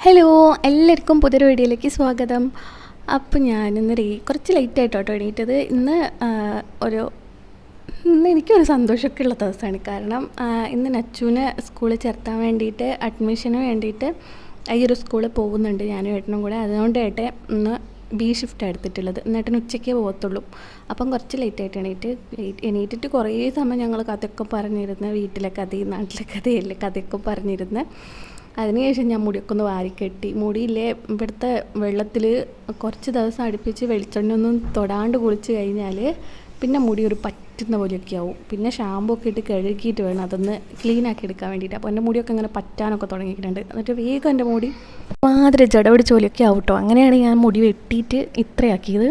Hello, എല്ലാവർക്കും പുതിയൊരു വീഡിയോയിലേക്ക് സ്വാഗതം. അപ്പോൾ ഞാനിന്ന് കുറച്ച് ലേറ്റായിട്ടോ എണീറ്റത്. ഒരു ഇന്ന് എനിക്കൊരു സന്തോഷമൊക്കെ ഉള്ള ദിവസമാണ്. കാരണം ഇന്ന് നച്ചുവിനെ സ്കൂളിൽ ചേർത്താൻ വേണ്ടിയിട്ട് അഡ്മിഷന് വേണ്ടിയിട്ട് ഈ ഒരു സ്കൂളിൽ പോകുന്നുണ്ട് ഞാനും ഏട്ടനും കൂടെ. അതുകൊണ്ട് ഏട്ടൻ ഇന്ന് ബി ഷിഫ്റ്റ് എടുത്തിട്ടുള്ളത്. ഏട്ടൻ ഉച്ചയ്ക്കേ പോകത്തുള്ളൂ. അപ്പം കുറച്ച് ലേറ്റായിട്ട് എണീറ്റിട്ട് കുറേ സമയം ഞങ്ങൾ കഥയൊക്കെ പറഞ്ഞിരുന്ന്, വീട്ടിലെ കഥയും നാട്ടിലെ കഥയല്ലേ കഥയൊക്കെ പറഞ്ഞിരുന്ന്. അതിനുശേഷം ഞാൻ മുടിയൊക്കെ ഒന്ന് വാരിക്കെട്ടി. മുടിയില്ലേ, ഇവിടുത്തെ വെള്ളത്തിൽ കുറച്ച് ദിവസം അടുപ്പിച്ച് വെളിച്ചെണ്ണ ഒന്നും തൊടാണ്ട് കുളിച്ച് കഴിഞ്ഞാൽ പിന്നെ മുടി ഒരു പറ്റുന്ന പോലെയൊക്കെ ആവും. പിന്നെ ഷാമ്പൂ ഒക്കെ ഇട്ട് കഴുകിയിട്ട് വേണം അതൊന്ന് ക്ലീനാക്കി എടുക്കാൻ വേണ്ടിയിട്ട്. അപ്പോൾ എൻ്റെ മുടിയൊക്കെ ഇങ്ങനെ പറ്റാനൊക്കെ തുടങ്ങിയിട്ടുണ്ട്. എന്നിട്ട് വേഗം എൻ്റെ മുടി മാതിരി ജടപിടിച്ച പോലെയൊക്കെ ആവും കേട്ടോ. അങ്ങനെയാണ് ഞാൻ മുടി വെട്ടിയിട്ട് ഇത്രയാക്കിയത്.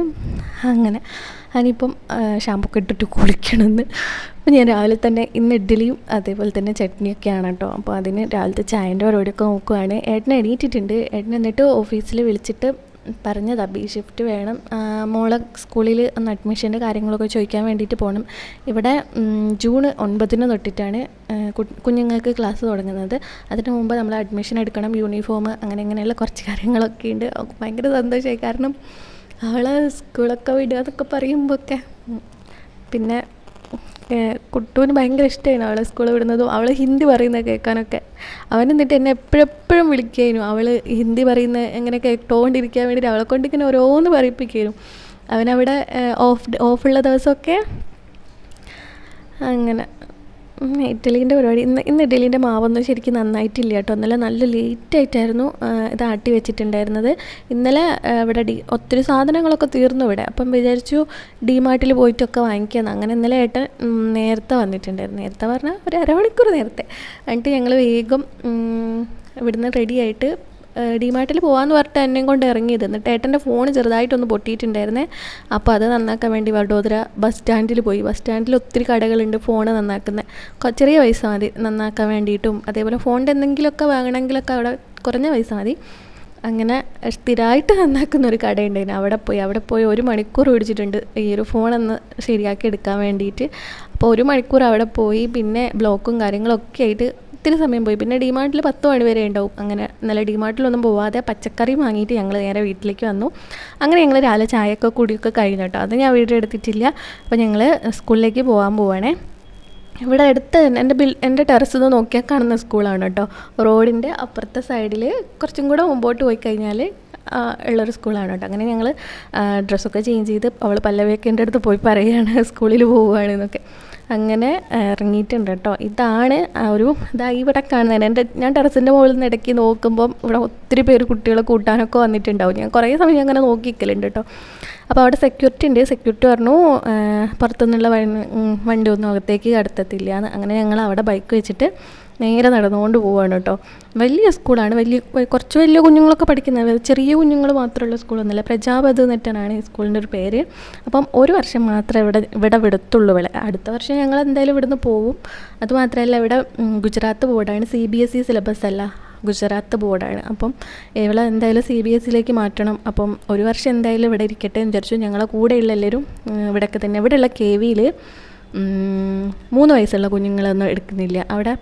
അങ്ങനെ അതിനിപ്പം ഷാമ്പൂ ഒക്കെ ഇട്ടിട്ട് കുളിക്കണമെന്ന്. അപ്പോൾ ഞാൻ രാവിലെ തന്നെ ഇന്ന് ഇഡ്ഡലിയും അതേപോലെ തന്നെ ചട്നിയൊക്കെയാണ് കേട്ടോ. അപ്പോൾ അതിന് രാവിലത്തെ ചായൻ്റെ പരിപാടിയൊക്കെ നോക്കുവാണ്. ഏട്ടൻ എണീറ്റിട്ടുണ്ട്. ഏട്ടൻ എന്നിട്ട് ഓഫീസിൽ വിളിച്ചിട്ട് പറഞ്ഞതാണ് ബി ഷിഫ്റ്റ് വേണം, മോളെ സ്കൂളിൽ ഒന്ന് അഡ്മിഷൻ്റെ കാര്യങ്ങളൊക്കെ ചോദിക്കാൻ വേണ്ടിയിട്ട് പോകണം. ഇവിടെ ജൂൺ 9 തൊട്ടിട്ടാണ് കുഞ്ഞുങ്ങൾക്ക് ക്ലാസ് തുടങ്ങുന്നത്. അതിന് മുമ്പ് നമ്മൾ അഡ്മിഷൻ എടുക്കണം, യൂണിഫോം അങ്ങനെയുള്ള കുറച്ച് കാര്യങ്ങളൊക്കെ ഉണ്ട്. ഭയങ്കര സന്തോഷമായി. കാരണം അവളെ സ്കൂളൊക്കെ വിടുക എന്നൊക്കെ പറയുമ്പോഴൊക്കെ പിന്നെ കുട്ടൂന് ഭയങ്കര ഇഷ്ടമായിരുന്നു അവളെ സ്കൂളിൽ വിടുന്നതും അവൾ ഹിന്ദി പറയുന്നത് കേൾക്കാനൊക്കെ. അവൻ എന്നിട്ട് എന്നെ എപ്പോഴും വിളിക്കായിരുന്നു. അവൾ ഹിന്ദി പറയുന്നത് എങ്ങനെ കേട്ടോണ്ടിരിക്കാൻ വേണ്ടിയിട്ട് അവളെ കൊണ്ട് ഇങ്ങനെ ഓരോന്ന് പറയിപ്പിക്കായിരുന്നു. അവനവിടെ ഓഫുള്ള ദിവസമൊക്കെ അങ്ങനെ ഇഡ്ഡലീൻ്റെ പരിപാടി. ഇന്ന് ഇഡ്ഡലീൻ്റെ മാവൊന്നും ശരിക്കും നന്നായിട്ടില്ല കേട്ടോ. ഇന്നലെ നല്ല ലേറ്റായിട്ടായിരുന്നു ഇത് ആട്ടി വെച്ചിട്ടുണ്ടായിരുന്നത്. ഇന്നലെ ഇവിടെ ഒത്തിരി സാധനങ്ങളൊക്കെ തീർന്നു ഇവിടെ. അപ്പം വിചാരിച്ചു ഡിമാർട്ടിൽ പോയിട്ടൊക്കെ വാങ്ങിക്കാമെന്ന്. അങ്ങനെ ഇന്നലെ ഏട്ടൻ നേരത്തെ വന്നിട്ടുണ്ടായിരുന്നു. നേരത്തെ പറഞ്ഞാൽ ഒരു അരമണിക്കൂർ നേരത്തെ. എന്നിട്ട് ഞങ്ങൾ വേഗം ഇവിടുന്ന് റെഡിയായിട്ട് ഡിമാർട്ടിൽ പോകാമെന്ന് പറഞ്ഞിട്ട് എന്നെയും കൊണ്ട് ഇറങ്ങിയത്. എന്നിട്ട് ഏട്ടൻ്റെ ഫോൺ ചെറുതായിട്ടൊന്ന് പൊട്ടിയിട്ടുണ്ടായിരുന്നേ. അപ്പോൾ അത് നന്നാക്കാൻ വേണ്ടി വഡോദര ബസ് സ്റ്റാൻഡിൽ പോയി. ബസ് സ്റ്റാൻഡിൽ ഒത്തിരി കടകളുണ്ട് ഫോൺ നന്നാക്കുന്നത്. ചെറിയ പൈസ മതി നന്നാക്കാൻ വേണ്ടിയിട്ടും. അതേപോലെ ഫോണിൻ്റെ എന്തെങ്കിലുമൊക്കെ വാങ്ങണമെങ്കിലൊക്കെ അവിടെ കുറഞ്ഞ പൈസ മതി. അങ്ങനെ സ്ഥിരമായിട്ട് നന്നാക്കുന്ന ഒരു കടയുണ്ടായിരുന്നു. അവിടെ പോയി 1 മണിക്കൂർ പിടിച്ചിട്ടുണ്ട് ഈ ഒരു ഫോണൊന്ന് ശരിയാക്കി എടുക്കാൻ വേണ്ടിയിട്ട്. അപ്പോൾ 1 മണിക്കൂർ അവിടെ പോയി. പിന്നെ ബ്ലോക്കും കാര്യങ്ങളൊക്കെ ആയിട്ട് ഒത്തിരി സമയം പോയി. പിന്നെ ഡിമാർട്ടിൽ 10 മണി വരെ ഉണ്ടാവും. അങ്ങനെ ഇന്നലെ ഡിമാർട്ടിലൊന്നും പോവാതെ പച്ചക്കറി വാങ്ങിയിട്ട് ഞങ്ങൾ നേരെ വീട്ടിലേക്ക് വന്നു. അങ്ങനെ ഞങ്ങൾ രാവിലെ ചായയൊക്കെ കുടിയൊക്കെ കഴിഞ്ഞു കേട്ടോ. അത് ഞാൻ വീഡിയോ എടുത്തിട്ടില്ല. അപ്പോൾ ഞങ്ങൾ സ്കൂളിലേക്ക് പോവാണേ. ഇവിടെ അടുത്ത് എൻ്റെ ടെറസിൽ നിന്ന് നോക്കിയാൽ കാണുന്ന സ്കൂളാണ് കേട്ടോ. റോഡിൻ്റെ അപ്പുറത്തെ സൈഡിൽ കുറച്ചും കൂടെ മുമ്പോട്ട് പോയി കഴിഞ്ഞാൽ ഉള്ളൊരു സ്കൂളാണ് കേട്ടോ. അങ്ങനെ ഞങ്ങൾ ഡ്രസ്സൊക്കെ ചേഞ്ച് ചെയ്ത് അവൾ പല്ലവിയൊക്കെ എൻ്റെ അടുത്ത് പോയി പറയുകയാണ് സ്കൂളിൽ പോവുകയാണെന്നൊക്കെ. അങ്ങനെ ഇറങ്ങിയിട്ടുണ്ട് കേട്ടോ. ഇതാണ് ഇവിടെ കാണുന്നത്. ഞാൻ ടെറസിൻ്റെ മുകളിൽ നിന്ന് ഇടയ്ക്ക് നോക്കുമ്പം ഇവിടെ ഒത്തിരി പേര് കുട്ടികളെ കൂട്ടാനൊക്കെ വന്നിട്ടുണ്ടാവും. ഞാൻ കുറേ സമയം അങ്ങനെ നോക്കിക്കലുണ്ട് കേട്ടോ. അപ്പോൾ അവിടെ സെക്യൂരിറ്റി ഉണ്ട്. സെക്യൂരിറ്റി പറഞ്ഞു പുറത്തുനിന്നുള്ള വണ്ടിയൊന്നും അകത്തേക്ക് കടത്തത്തില്ല എന്ന്. അങ്ങനെ ഞങ്ങൾ അവിടെ ബൈക്ക് വെച്ചിട്ട് നേരെ നടന്നുകൊണ്ട് പോവുകയാണ് കേട്ടോ. വലിയ സ്കൂളാണ്, കുറച്ച് വലിയ കുഞ്ഞുങ്ങളൊക്കെ പഠിക്കുന്നത്, ചെറിയ കുഞ്ഞുങ്ങൾ മാത്രമുള്ള സ്കൂളൊന്നുമില്ല. പ്രജാപത് എന്നിട്ടാണ് ഈ സ്കൂളിൻ്റെ ഒരു പേര്. അപ്പം 1 വർഷം മാത്രമേ ഇവിടെ വിടത്തുള്ളൂ. അടുത്ത വർഷം ഞങ്ങൾ എന്തായാലും ഇവിടുന്ന് പോവും. അതുമാത്രമല്ല ഇവിടെ ഗുജറാത്ത് ബോർഡാണ്, CBSE സിലബസ് അല്ല, ഗുജറാത്ത് ബോർഡാണ്. അപ്പം ഇവളെ എന്തായാലും CBSEയിലേക്ക് മാറ്റണം. അപ്പം 1 വർഷം എന്തായാലും ഇവിടെ ഇരിക്കട്ടെ എന്ന് വിചാരിച്ചു. ഞങ്ങളെ കൂടെയുള്ള എല്ലാവരും ഇവിടെയൊക്കെ തന്നെ. ഇവിടെയുള്ള KVയിൽ 3 വയസ്സുള്ള കുഞ്ഞുങ്ങളൊന്നും എടുക്കുന്നില്ല. അവിടെ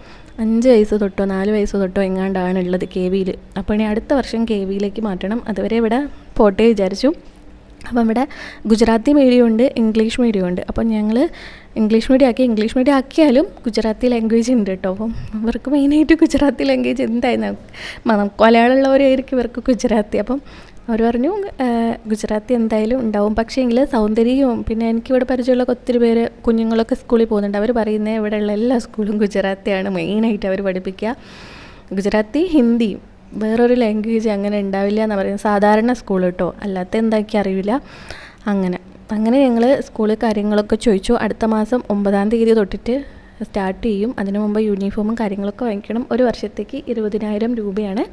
5 വയസ്സ് തൊട്ടോ 4 വയസ്സ് തൊട്ടോ എങ്ങാണ്ടാണ് ഉള്ളത് KVയിൽ. അപ്പോൾ ഇനി അടുത്ത വർഷം KVയിലേക്ക് മാറ്റണം. അതുവരെ ഇവിടെ പോട്ടെ വിചാരിച്ചു. അപ്പം ഇവിടെ ഗുജറാത്തി മീഡിയം ഉണ്ട്, ഇംഗ്ലീഷ് മീഡിയം ഉണ്ട്. അപ്പം ഞങ്ങൾ ഇംഗ്ലീഷ് മീഡിയം ആക്കിയാലും ഗുജറാത്തി ലാംഗ്വേജ് ഉണ്ട് കേട്ടോ. അപ്പം ഇവർക്ക് മെയിനായിട്ട് ഗുജറാത്തി ലാംഗ്വേജ് എന്തായിരുന്നു, മലയാളമുള്ളവരായിരിക്കും ഇവർക്ക് ഗുജറാത്തി. അപ്പം അവർ പറഞ്ഞു ഗുജറാത്തി എന്തായാലും ഉണ്ടാവും. പക്ഷേ എങ്കിൽ സൗന്ദര്യവും പിന്നെ എനിക്കിവിടെ പരിചയമുള്ള ഒത്തിരി പേര് കുഞ്ഞുങ്ങളൊക്കെ സ്കൂളിൽ പോകുന്നുണ്ട്. അവർ പറയുന്നത് ഇവിടെയുള്ള എല്ലാ സ്കൂളും ഗുജറാത്തിയാണ് മെയിനായിട്ട് അവർ പഠിപ്പിക്കുക. ഗുജറാത്തി, ഹിന്ദിയും വേറൊരു ലാംഗ്വേജ് അങ്ങനെ ഉണ്ടാവില്ല എന്ന് പറയുന്നത് സാധാരണ സ്കൂൾ കേട്ടോ. അല്ലാത്ത എന്താക്കി അറിയില്ല. അങ്ങനെ ഞങ്ങൾ സ്കൂളിൽ കാര്യങ്ങളൊക്കെ ചോദിച്ചു. അടുത്ത മാസം 9-ാം തീയതി തൊട്ടിട്ട് സ്റ്റാർട്ട് ചെയ്യും. അതിനു മുമ്പ് യൂണിഫോമും കാര്യങ്ങളൊക്കെ വാങ്ങിക്കണം. 1 വർഷത്തേക്ക് 20,000 രൂപയാണ്.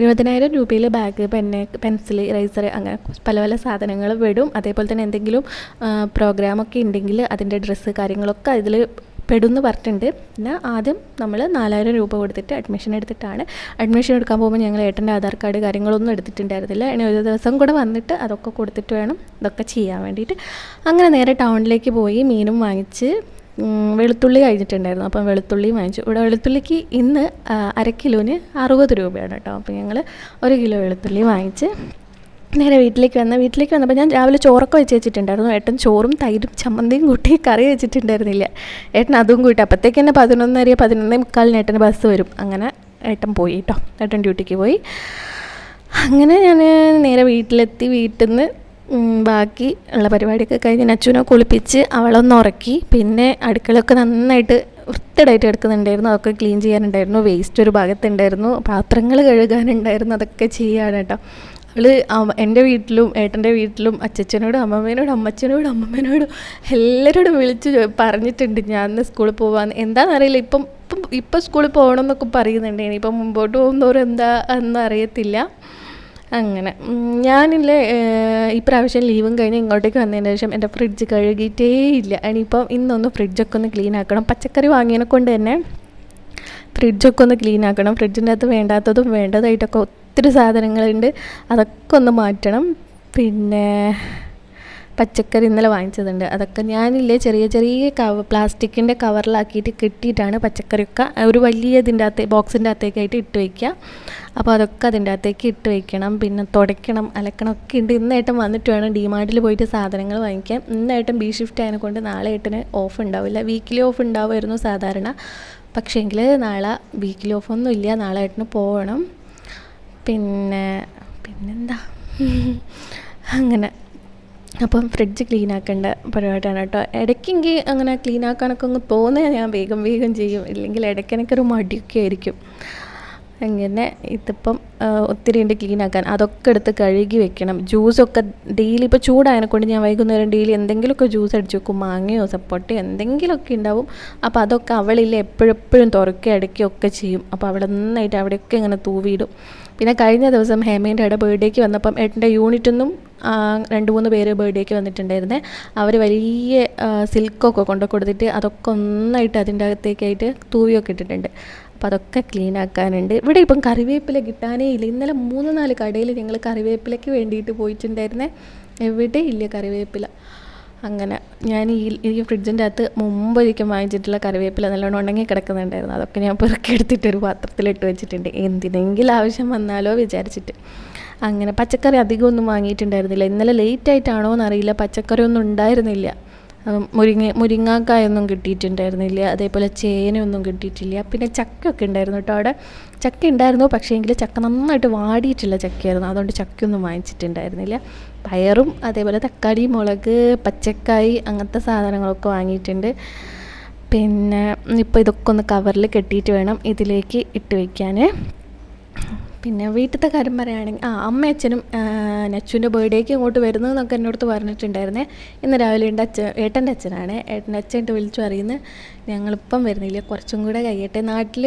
20,000 രൂപയിൽ ബാഗ്, പെൻസിൽ, ഇറേസർ അങ്ങനെ പല സാധനങ്ങൾ വിടും. അതേപോലെ തന്നെ എന്തെങ്കിലും പ്രോഗ്രാമൊക്കെ ഉണ്ടെങ്കിൽ അതിൻ്റെ ഡ്രസ്സ് കാര്യങ്ങളൊക്കെ അതിൽ പെടുമെന്ന് പറഞ്ഞിട്ടുണ്ട്. പിന്നെ ആദ്യം നമ്മൾ 4,000 രൂപ കൊടുത്തിട്ട് അഡ്മിഷൻ എടുക്കാൻ പോകുമ്പോൾ ഞങ്ങൾ ഏട്ടൻ്റെ ആധാർ കാർഡ് കാര്യങ്ങളൊന്നും എടുത്തിട്ടുണ്ടായിരുന്നില്ല. ഇനി ഒരു ദിവസം കൂടെ വന്നിട്ട് അതൊക്കെ കൊടുത്തിട്ട് വേണം ഇതൊക്കെ ചെയ്യാൻ വേണ്ടിയിട്ട്. അങ്ങനെ നേരെ ടൗണിലേക്ക് പോയി മീനും വാങ്ങിച്ച് വെളുത്തുള്ളി കഴിഞ്ഞിട്ടുണ്ടായിരുന്നു. അപ്പം വെളുത്തുള്ളിയും വാങ്ങിച്ചു. ഇവിടെ വെളുത്തുള്ളിക്ക് ഇന്ന് 1/2 കിലോന് 60 രൂപയാണ് കേട്ടോ. അപ്പോൾ ഞങ്ങൾ 1 കിലോ വെളുത്തുള്ളി വാങ്ങിച്ച് നേരെ വീട്ടിലേക്ക് വന്നപ്പോൾ ഞാൻ രാവിലെ ചോറൊക്കെ വെച്ചിട്ടുണ്ടായിരുന്നു. ഏട്ടൻ ചോറും തൈരും ചമ്മന്തിയും കൂട്ടി കറി വെച്ചിട്ടുണ്ടായിരുന്നില്ല. ഏട്ടൻ അതും കൂട്ടി അപ്പോഴത്തേക്ക് തന്നെ 11:30 11:45 ഏട്ടന് ബസ് വരും. അങ്ങനെ ഏട്ടൻ പോയി കേട്ടോ. ഏട്ടൻ ഡ്യൂട്ടിക്ക് പോയി. അങ്ങനെ ഞാൻ നേരെ വീട്ടിലെത്തി. വീട്ടിൽ നിന്ന് ബാക്കി ഉള്ള പരിപാടിയൊക്കെ കഴിഞ്ഞ് നച്ചുവിനെ കുളിപ്പിച്ച് അവളൊന്ന് ഉറക്കി. പിന്നെ അടുക്കളയൊക്കെ നന്നായിട്ട് വൃത്തിയായിട്ട് കിടക്കുന്നുണ്ടായിരുന്നു. അതൊക്കെ ക്ലീൻ ചെയ്യാനുണ്ടായിരുന്നു. വേസ്റ്റ് ഒരു ഭാഗത്തുണ്ടായിരുന്നു. പാത്രങ്ങൾ കഴുകാനുണ്ടായിരുന്നു. അതൊക്കെ ചെയ്യാണ് കേട്ടോ. അവൾ എൻ്റെ വീട്ടിലും ഏട്ടൻ്റെ വീട്ടിലും അച്ചച്ചനോടും അമ്മമ്മേനോടും അമ്മമ്മേനോടും എല്ലാവരോടും വിളിച്ച് പറഞ്ഞിട്ടുണ്ട് ഞാൻ ഇന്ന് സ്കൂളിൽ പോകാമെന്ന്. എന്താണെന്നറിയില്ല, ഇപ്പം സ്കൂളിൽ പോകണം എന്നൊക്കെ പറയുന്നുണ്ട്. ഇനിയിപ്പം മുമ്പോട്ട് പോകുന്നവരും എന്താ എന്ന് അറിയത്തില്ല. അങ്ങനെ ഞാനില്ലേ ഈ പ്രാവശ്യം ലീവും കഴിഞ്ഞ് ഇങ്ങോട്ടേക്ക് വന്നതിന് ശേഷം എൻ്റെ ഫ്രിഡ്ജ് കഴുകിയിട്ടേ ഇല്ല. ഇനിയിപ്പം ഇന്നൊന്ന് ഫ്രിഡ്ജൊക്കെ ഒന്ന് ക്ലീൻ ആക്കണം. പച്ചക്കറി വാങ്ങിയതിനെ കൊണ്ട് തന്നെ ഫ്രിഡ്ജൊക്കെ ഒന്ന് ക്ലീൻ ആക്കണം. ഫ്രിഡ്ജിൻ്റെ അകത്ത് വേണ്ടാത്തതും വേണ്ടതായിട്ടൊക്കെ ഒത്തിരി സാധനങ്ങളുണ്ട്. അതൊക്കെ ഒന്ന് മാറ്റണം. പിന്നെ പച്ചക്കറി ഇന്നലെ വാങ്ങിച്ചതുണ്ട്. അതൊക്കെ ഞാനില്ലേ ചെറിയ പ്ലാസ്റ്റിക്കിൻ്റെ കവറിലാക്കിയിട്ട് കെട്ടിയിട്ടാണ് പച്ചക്കറിയൊക്കെ ഒരു വലിയ ബോക്സിൻ്റെ അകത്തേക്കായിട്ട് ഇട്ട് വയ്ക്കുക. അപ്പോൾ അതൊക്കെ അതിൻ്റെ അകത്തേക്ക് ഇട്ട് വയ്ക്കണം. പിന്നെ തുടയ്ക്കണം, അലക്കണം ഒക്കെ ഉണ്ട്. ഇന്നേട്ടൻ വന്നിട്ട് വേണം ഡിമാർട്ടിൽ പോയിട്ട് സാധനങ്ങൾ വാങ്ങിക്കാൻ. ഇന്നേട്ടൻ ബി ഷിഫ്റ്റ് ആയതിനെക്കൊണ്ട് നാളെ ഏട്ടന് ഓഫ് ഉണ്ടാവില്ല. വീക്കിലി ഓഫ് ഉണ്ടാവുമായിരുന്നു സാധാരണ. പക്ഷേങ്കിൽ നാളെ വീക്കിലി ഓഫൊന്നും ഇല്ല. നാളെ ഏട്ടന് പോകണം. പിന്നെന്താ അങ്ങനെ അപ്പം ഫ്രിഡ്ജ് ക്ലീൻ ആക്കേണ്ട പരിപാടിയാണ് കേട്ടോ. ഇടയ്ക്കെങ്കിൽ അങ്ങനെ ക്ലീൻ ആക്കാനൊക്കെ ഒന്ന് തോന്നിയാൽ ഞാൻ വേഗം ചെയ്യും. ഇല്ലെങ്കിൽ ഇടയ്ക്കെനിക്കൊരു മടിയൊക്കെ ആയിരിക്കും. അങ്ങനെ ഇതിപ്പം ഒത്തിരി ഉണ്ട് ക്ലീൻ ആക്കാൻ. അതൊക്കെ എടുത്ത് കഴുകി വെക്കണം. ജ്യൂസൊക്കെ ഡെയിലി ഇപ്പോൾ ചൂടായതിനെക്കൊണ്ട് ഞാൻ വൈകുന്നേരം ഡെയിലി എന്തെങ്കിലുമൊക്കെ ജ്യൂസ് അടിച്ച് വെക്കും. മാങ്ങയോ സപ്പോട്ടയോ എന്തെങ്കിലുമൊക്കെ ഉണ്ടാവും. അപ്പോൾ അതൊക്കെ അവളില്ല എപ്പോഴും തുറക്കുകയും അടയ്ക്കുകയൊക്കെ ചെയ്യും. അപ്പോൾ അവിടെ നന്നായിട്ട് അവിടെയൊക്കെ ഇങ്ങനെ തൂവിയിടും. പിന്നെ കഴിഞ്ഞ ദിവസം ഹേമേൻ്റെ അവിടെ ബർത്ത്ഡേക്ക് വന്നപ്പം ഏട്ടൻ്റെ യൂണിറ്റിൽ 2-3 പേര് ബർത്ത്ഡേക്ക് വന്നിട്ടുണ്ടായിരുന്നേ. അവർ വലിയ സിൽക്കൊക്കെ കൊണ്ടു കൊടുത്തിട്ട് അതൊക്കെ ഒന്നായിട്ട് അതിൻ്റെ അകത്തേക്കായിട്ട് തൂവിയൊക്കെ ഇട്ടിട്ടുണ്ട്. അപ്പോൾ അതൊക്കെ ക്ലീൻ ആക്കാനുണ്ട്. ഇവിടെ ഇപ്പം കറിവേപ്പില കിട്ടാനേ ഇല്ല. ഇന്നലെ 3-4 കടയിൽ ഞങ്ങൾ കറിവേപ്പിലയ്ക്ക് വേണ്ടിയിട്ട് പോയിട്ടുണ്ടായിരുന്നേ. എവിടെ ഇല്ല കറിവേപ്പില. അങ്ങനെ ഞാൻ ഈ ഫ്രിഡ്ജിൻ്റെ അകത്ത് മുമ്പൊരിക്കൽ വാങ്ങിച്ചിട്ടുള്ള കറിവേപ്പില നല്ലോണം ഉണങ്ങി കിടക്കുന്നുണ്ടായിരുന്നു. അതൊക്കെ ഞാൻ പെറുക്കിയെടുത്തിട്ടൊരു പാത്രത്തിലിട്ട് വെച്ചിട്ടുണ്ട്, എന്തിനെങ്കിലും ആവശ്യം വന്നാലോ വിചാരിച്ചിട്ട്. അങ്ങനെ പച്ചക്കറി അധികമൊന്നും വാങ്ങിയിട്ടുണ്ടായിരുന്നില്ല. ഇന്നലെ ലേറ്റായിട്ടാണോ എന്നറിയില്ല, പച്ചക്കറി ഒന്നും ഉണ്ടായിരുന്നില്ല. മുരിങ്ങാക്കായൊന്നും കിട്ടിയിട്ടുണ്ടായിരുന്നില്ല. അതേപോലെ ചേനയൊന്നും കിട്ടിയിട്ടില്ല. പിന്നെ ചക്കയൊക്കെ ഉണ്ടായിരുന്നു കേട്ടോ. അവിടെ ചക്ക ഉണ്ടായിരുന്നു, പക്ഷേ എങ്കിൽ ചക്ക നന്നായിട്ട് വാടിയിട്ടുള്ള ചക്കയായിരുന്നു. അതുകൊണ്ട് ചക്കയൊന്നും വാങ്ങിച്ചിട്ടുണ്ടായിരുന്നില്ല. പയറും അതേപോലെ തക്കാളി, മുളക്, പച്ചക്കായി അങ്ങനത്തെ സാധനങ്ങളൊക്കെ വാങ്ങിയിട്ടുണ്ട്. പിന്നെ ഇപ്പോൾ ഇതൊക്കെ ഒന്ന് കവറിൽ കെട്ടിയിട്ട് വേണം ഇതിലേക്ക് ഇട്ട് വയ്ക്കാൻ. പിന്നെ വീട്ടിലത്തെ കാര്യം പറയുകയാണെങ്കിൽ അമ്മ അച്ഛനും നച്ചുവിൻ്റെ ബർത്ത്ഡേക്ക് ഇങ്ങോട്ട് വരുന്നതെന്നൊക്കെ എന്നോട് പറഞ്ഞിട്ടുണ്ടായിരുന്നേ. ഇന്ന് രാവിലെ ഏട്ടൻ്റെ അച്ഛനാണ്. ഏട്ടൻ്റെ അച്ഛൻ്റെ വിളിച്ചു പറയുന്നത് ഞങ്ങളിപ്പം വരുന്നില്ല, കുറച്ചും കൂടെ കഴിയട്ടെ. നാട്ടിൽ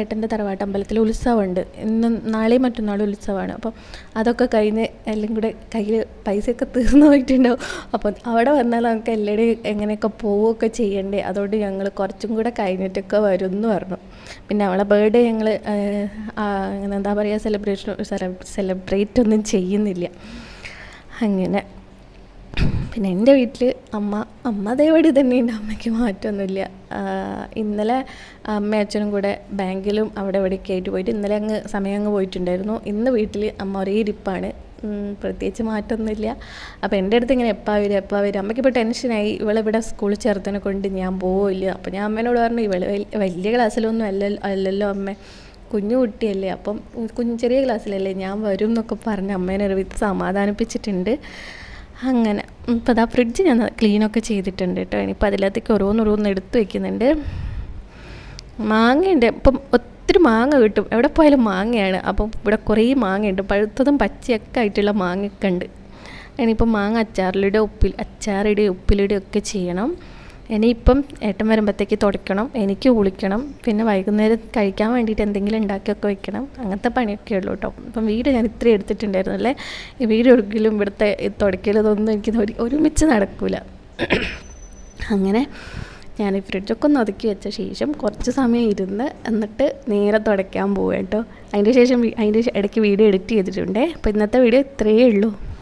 ഏട്ടൻ്റെ തറവാട്ടമ്പലത്തിൽ ഉത്സവമുണ്ട്. ഇന്നും നാളെയും മറ്റന്നാളും ഉത്സവമാണ്. അപ്പം അതൊക്കെ കഴിഞ്ഞ് എല്ലാം കൂടെ കയ്യിൽ പൈസയൊക്കെ തീർന്നു പോയിട്ടുണ്ടാവും. അപ്പം അവിടെ വന്നാൽ നമുക്ക് എല്ലാവരും എങ്ങനെയൊക്കെ പോവുകയൊക്കെ ചെയ്യണ്ടേ. അതുകൊണ്ട് ഞങ്ങൾ കുറച്ചും കൂടെ കഴിഞ്ഞിട്ടൊക്കെ വരും എന്ന് പറഞ്ഞു. പിന്നെ അവളെ ബർത്ത്ഡേ ഞങ്ങൾ അങ്ങനെ എന്താ പറയുക സെലിബ്രേറ്റ് ഒന്നും ചെയ്യുന്നില്ല. അങ്ങനെ പിന്നെ എൻ്റെ വീട്ടിൽ അമ്മ അതേപടി തന്നെയുണ്ട്. അമ്മയ്ക്ക് മാറ്റമൊന്നുമില്ല. ഇന്നലെ അമ്മയും അച്ഛനും കൂടെ ബാങ്കിലും അവിടെ ഇവിടെയൊക്കെ ആയിട്ട് പോയിട്ട് ഇന്നലെ സമയം പോയിട്ടുണ്ടായിരുന്നു. ഇന്ന് വീട്ടിൽ അമ്മ ഒരേ ഇരിപ്പാണ്, പ്രത്യേകിച്ച് മാറ്റമൊന്നുമില്ല. അപ്പോൾ എൻ്റെ അടുത്ത് ഇങ്ങനെ എപ്പോൾ വരും. അമ്മയ്ക്കിപ്പോൾ ടെൻഷനായി, ഇവളിവിടെ സ്കൂളിൽ ചേർത്തതിനെ കൊണ്ട് ഞാൻ പോവില്ല. അപ്പോൾ ഞാൻ അമ്മേനോട് പറഞ്ഞു, ഇവള് വലിയ ക്ലാസ്സിലൊന്നും അല്ലല്ലോ അമ്മ, കുഞ്ഞു കുട്ടിയല്ലേ, അപ്പം ചെറിയ ക്ലാസ്സിലല്ലേ, ഞാൻ വരും എന്നൊക്കെ പറഞ്ഞ് അമ്മേനെ ഒരു വിധം സമാധാനിപ്പിച്ചിട്ടുണ്ട്. അങ്ങനെ ഇപ്പോൾ അതാ ഫ്രിഡ്ജ് ഞാൻ ക്ലീനൊക്കെ ചെയ്തിട്ടുണ്ട് കേട്ടോ. ഇനിയിപ്പോൾ അതിലകത്തേക്ക് ഓരോന്നോരോന്ന് എടുത്ത് വയ്ക്കുന്നുണ്ട്. മാങ്ങയുണ്ട്. ഇപ്പം ഒത്തിരി മാങ്ങ കിട്ടും, എവിടെ പോയാലും മാങ്ങയാണ്. അപ്പം ഇവിടെ കുറേ മാങ്ങയുണ്ട്, പഴുത്തതും പച്ചയൊക്കെ ആയിട്ടുള്ള മാങ്ങയൊക്കെ ഉണ്ട്. ഇനിയിപ്പം മാങ്ങ അച്ചാറിടുകയും ഉപ്പിലിടുകയും ഒക്കെ ചെയ്യണം. ഇനിയിപ്പം ഏട്ടൻ വരുമ്പോഴത്തേക്ക് തുടയ്ക്കണം, എനിക്ക് കുളിക്കണം, പിന്നെ വൈകുന്നേരം കഴിക്കാൻ വേണ്ടിയിട്ട് എന്തെങ്കിലും ഉണ്ടാക്കിയൊക്കെ വെക്കണം. അങ്ങനത്തെ പണിയൊക്കെ ഉള്ളൂ കേട്ടോ. അപ്പം വീട് ഞാൻ ഇത്രയും എടുത്തിട്ടുണ്ടായിരുന്നു അല്ലേ. ഈ വീട് ഒരിക്കലും ഇവിടുത്തെ തുടയ്ക്കലതൊന്നും എനിക്ക് ഒരുമിച്ച് നടക്കില്ല. അങ്ങനെ ഞാൻ ഈ ഫ്രിഡ്ജൊക്കെ ഒന്ന് ഒതുക്കി വെച്ച ശേഷം കുറച്ച് സമയം ഇരുന്ന് എന്നിട്ട് നേരെ തുടയ്ക്കാൻ പോകും കേട്ടോ. അതിൻ്റെ ഇടയ്ക്ക് വീഡിയോ എഡിറ്റ് ചെയ്തിട്ടുണ്ട്. അപ്പോൾ ഇന്നത്തെ വീഡിയോ ഇത്രയേ ഉള്ളൂ.